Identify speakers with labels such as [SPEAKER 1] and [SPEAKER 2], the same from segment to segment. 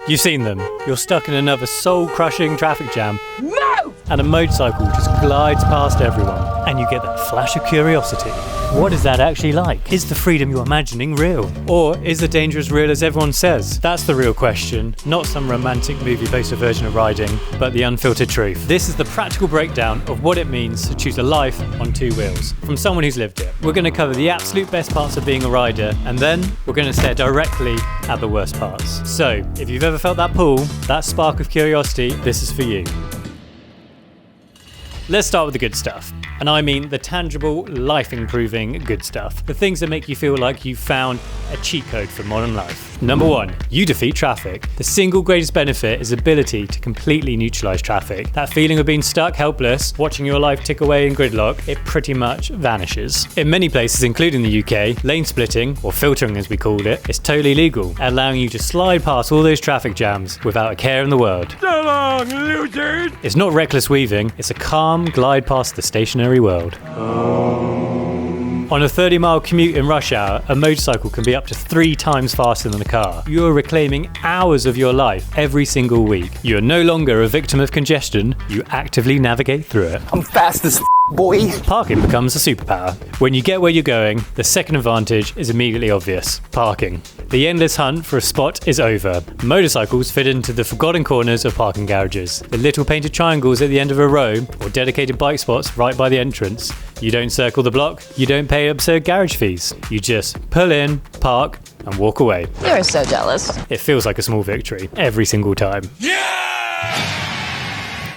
[SPEAKER 1] You've seen them. You're stuck in another soul-crushing traffic jam.
[SPEAKER 2] No!
[SPEAKER 1] And a motorcycle just glides past everyone. And you get that flash of curiosity. What is that actually like? Is the freedom you're imagining real? Or is the danger as real as everyone says? That's the real question. Not some romantic movie-poster version of riding, but the unfiltered truth. This is the practical breakdown of what it means to choose a life on two wheels. From someone who's lived it. We're going to cover the absolute best parts of being a rider, and then we're going to stare directly at the worst parts. So, if you've ever felt that pull, that spark of curiosity, this is for you. Let's start with the good stuff. And I mean the tangible, life-improving good stuff. The things that make you feel like you've found a cheat code for modern life. Number 1, you defeat traffic. The single greatest benefit is ability to completely neutralise traffic. That feeling of being stuck, helpless, watching your life tick away in gridlock, it pretty much vanishes. In many places, including the UK, lane splitting, or filtering as we called it, is totally legal, allowing you to slide past all those traffic jams without a care in the world.
[SPEAKER 2] So long, losers!
[SPEAKER 1] It's not reckless weaving, it's a calm glide past the stationary world. On a 30-mile commute in rush hour, a motorcycle can be up to 3 times faster than a car. You are reclaiming hours of your life every single week. You are no longer a victim of congestion, you actively navigate through it.
[SPEAKER 2] I'm fast as boy.
[SPEAKER 1] Parking becomes a superpower. When you get where you're going, the second advantage is immediately obvious: parking. The endless hunt for a spot is over. Motorcycles fit into the forgotten corners of parking garages. The little painted triangles at the end of a row, or dedicated bike spots right by the entrance. You don't circle the block, you don't pay absurd garage fees. You just pull in, park, and walk away.
[SPEAKER 3] You're so jealous.
[SPEAKER 1] It feels like a small victory every single time.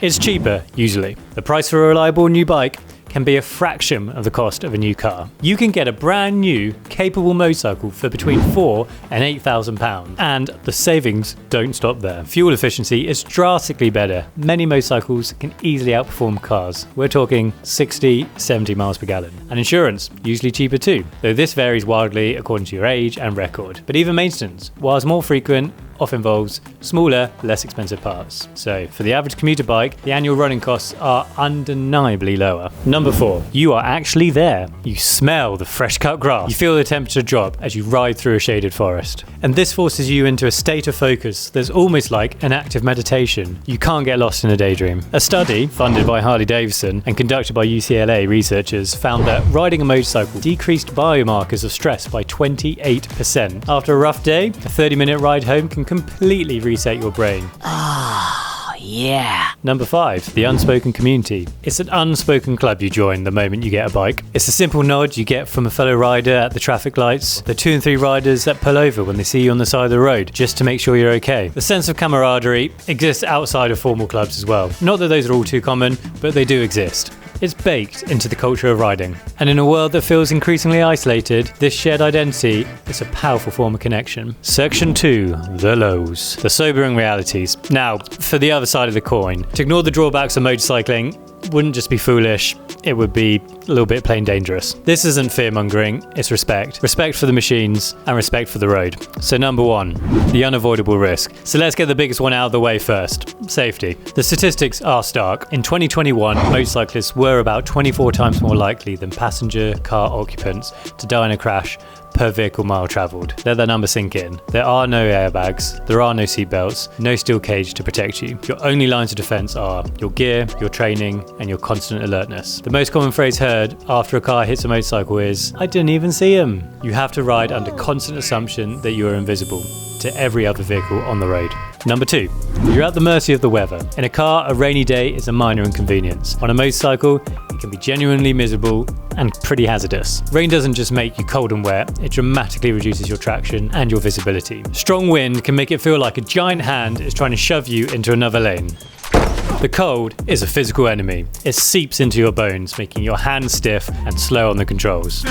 [SPEAKER 1] It's cheaper, usually. The price for a reliable new bike can be a fraction of the cost of a new car. You can get a brand new, capable motorcycle for between £4,000 and £8,000, and the savings don't stop there. Fuel efficiency is drastically better. Many motorcycles can easily outperform cars. We're talking 60, 70 miles per gallon. And insurance, usually cheaper too, though this varies wildly according to your age and record. But even maintenance, whilst more frequent, often involves smaller, less expensive parts. So for the average commuter bike, the annual running costs are undeniably lower. Number 4, you are actually there. You smell the fresh cut grass. You feel the temperature drop as you ride through a shaded forest. And this forces you into a state of focus that's almost like an active meditation. You can't get lost in a daydream. A study, funded by Harley-Davidson and conducted by UCLA researchers, found that riding a motorcycle decreased biomarkers of stress by 28%. After a rough day, a 30-minute ride home can completely reset your brain.
[SPEAKER 3] Yeah.
[SPEAKER 1] Number 5, the unspoken community. It's an unspoken club you join the moment you get a bike. It's a simple nod you get from a fellow rider at the traffic lights, the 2 and 3 riders that pull over when they see you on the side of the road, just to make sure you're okay. The sense of camaraderie exists outside of formal clubs as well. Not that those are all too common, but they do exist. It's baked into the culture of riding. And in a world that feels increasingly isolated, this shared identity is a powerful form of connection. Section 2, the lows. The sobering realities. Now, for the other side of the coin, to ignore the drawbacks of motorcycling wouldn't just be foolish, it would be a little bit plain dangerous. This isn't fear-mongering, it's respect. Respect for the machines and respect for the road. So number 1, the unavoidable risk. So let's get the biggest one out of the way first. Safety. The statistics are stark. In 2021, motorcyclists were about 24 times more likely than passenger car occupants to die in a crash per vehicle mile travelled. Let that number sink in. There are no airbags, there are no seatbelts, no steel cage to protect you. Your only lines of defence are your gear, your training, and your constant alertness. The most common phrase heard after a car hits a motorcycle is, "I didn't even see him." You have to ride under constant assumption that you are invisible to every other vehicle on the road. Number 2, you're at the mercy of the weather. In a car, a rainy day is a minor inconvenience. On a motorcycle, it can be genuinely miserable and pretty hazardous. Rain doesn't just make you cold and wet, it dramatically reduces your traction and your visibility. Strong wind can make it feel like a giant hand is trying to shove you into another lane. The cold is a physical enemy. It seeps into your bones, making your hands stiff and slow on the controls.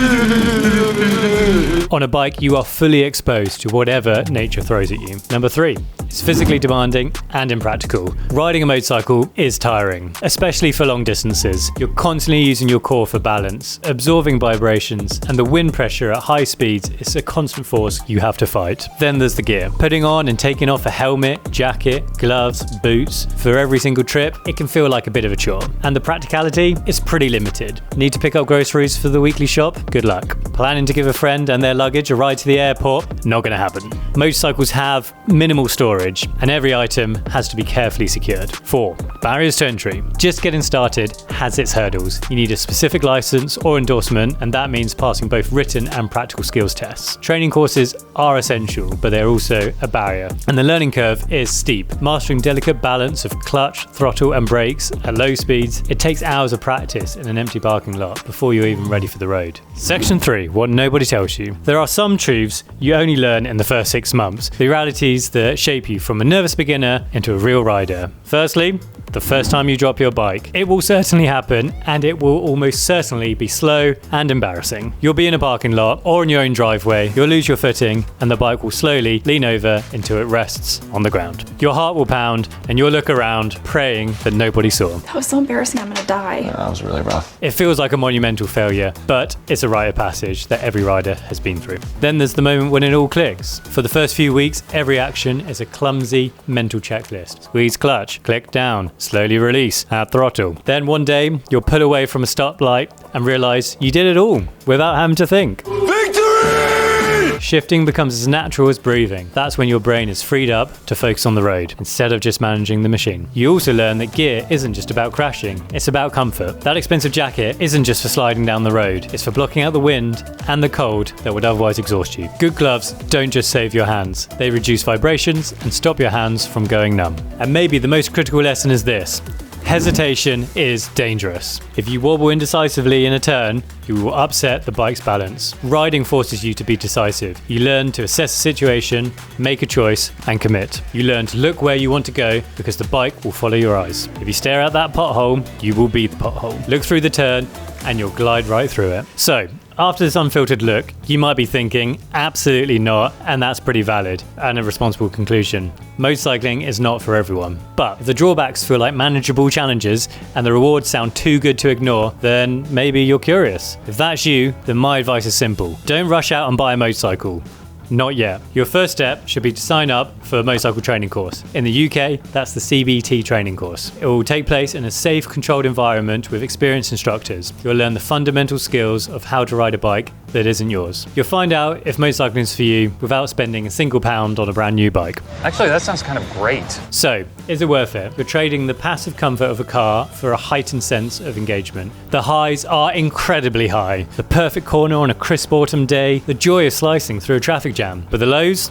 [SPEAKER 1] On a bike, you are fully exposed to whatever nature throws at you. Number 3, it's physically demanding and impractical. Riding a motorcycle is tiring, especially for long distances. You're constantly using your core for balance, absorbing vibrations, and the wind pressure at high speeds is a constant force you have to fight. Then there's the gear. Putting on and taking off a helmet, jacket, gloves, boots for every single trip trip, it can feel like a bit of a chore. And the practicality is pretty limited. Need to pick up groceries for the weekly shop? Good luck. Planning to give a friend and their luggage a ride to the airport? Not gonna happen. Motorcycles have minimal storage, and every item has to be carefully secured. 4. Barriers to entry. Just getting started has its hurdles. You need a specific license or endorsement, and that means passing both written and practical skills tests. Training courses are essential, but they're also a barrier. And the learning curve is steep. Mastering delicate balance of clutch, throttle, and brakes at low speeds, it takes hours of practice in an empty parking lot before you're even ready for the road. Section 3. What nobody tells you. There are some truths you only learn in the first 6 months. The realities that shape you from a nervous beginner into a real rider. Firstly, the first time you drop your bike. It will certainly happen, and it will almost certainly be slow and embarrassing. You'll be in a parking lot or in your own driveway, you'll lose your footing, and the bike will slowly lean over until it rests on the ground. Your heart will pound, and you'll look around, praying that nobody saw.
[SPEAKER 4] That was so embarrassing, I'm gonna die.
[SPEAKER 2] That was really rough.
[SPEAKER 1] It feels like a monumental failure, but it's a rite of passage that every rider has been through. Then there's the moment when it all clicks. For the first few weeks, every action is a clumsy mental checklist. Squeeze clutch, click down, slowly release, add throttle. Then one day, you'll pull away from a stoplight and realize you did it all without having to think.
[SPEAKER 2] Victory!
[SPEAKER 1] Shifting becomes as natural as breathing. That's when your brain is freed up to focus on the road instead of just managing the machine. You also learn that gear isn't just about crashing, it's about comfort. That expensive jacket isn't just for sliding down the road, it's for blocking out the wind and the cold that would otherwise exhaust you. Good gloves don't just save your hands, they reduce vibrations and stop your hands from going numb. And maybe the most critical lesson is this. Hesitation is dangerous. If you wobble indecisively in a turn, you will upset the bike's balance. Riding forces you to be decisive. You learn to assess the situation, make a choice, and commit. You learn to look where you want to go because the bike will follow your eyes. If you stare at that pothole, you will be the pothole. Look through the turn, and you'll glide right through it. So, after this unfiltered look, you might be thinking, absolutely not, and that's pretty valid and a responsible conclusion. Motorcycling is not for everyone. But if the drawbacks feel like manageable challenges and the rewards sound too good to ignore, then maybe you're curious. If that's you, then my advice is simple. Don't rush out and buy a motorcycle. Not yet. Your first step should be to sign up for a motorcycle training course. In the UK, that's the CBT training course. It will take place in a safe, controlled environment with experienced instructors. You'll learn the fundamental skills of how to ride a bike that isn't yours. You'll find out if motorcycling is for you without spending a single pound on a brand new bike.
[SPEAKER 5] Actually, that sounds kind of great.
[SPEAKER 1] So, is it worth it? You're trading the passive comfort of a car for a heightened sense of engagement. The highs are incredibly high. The perfect corner on a crisp autumn day, the joy of slicing through a traffic jam. But the lows?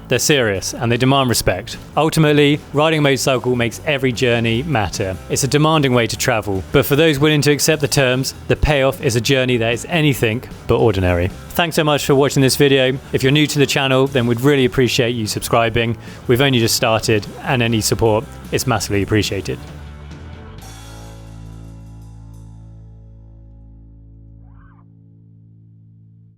[SPEAKER 1] They're serious and they demand respect. Ultimately, riding a motorcycle makes every journey matter. It's a demanding way to travel, but for those willing to accept the terms, the payoff is a journey that is anything but ordinary. Thanks so much for watching this video. If you're new to the channel, then we'd really appreciate you subscribing. We've only just started, and any support is massively appreciated.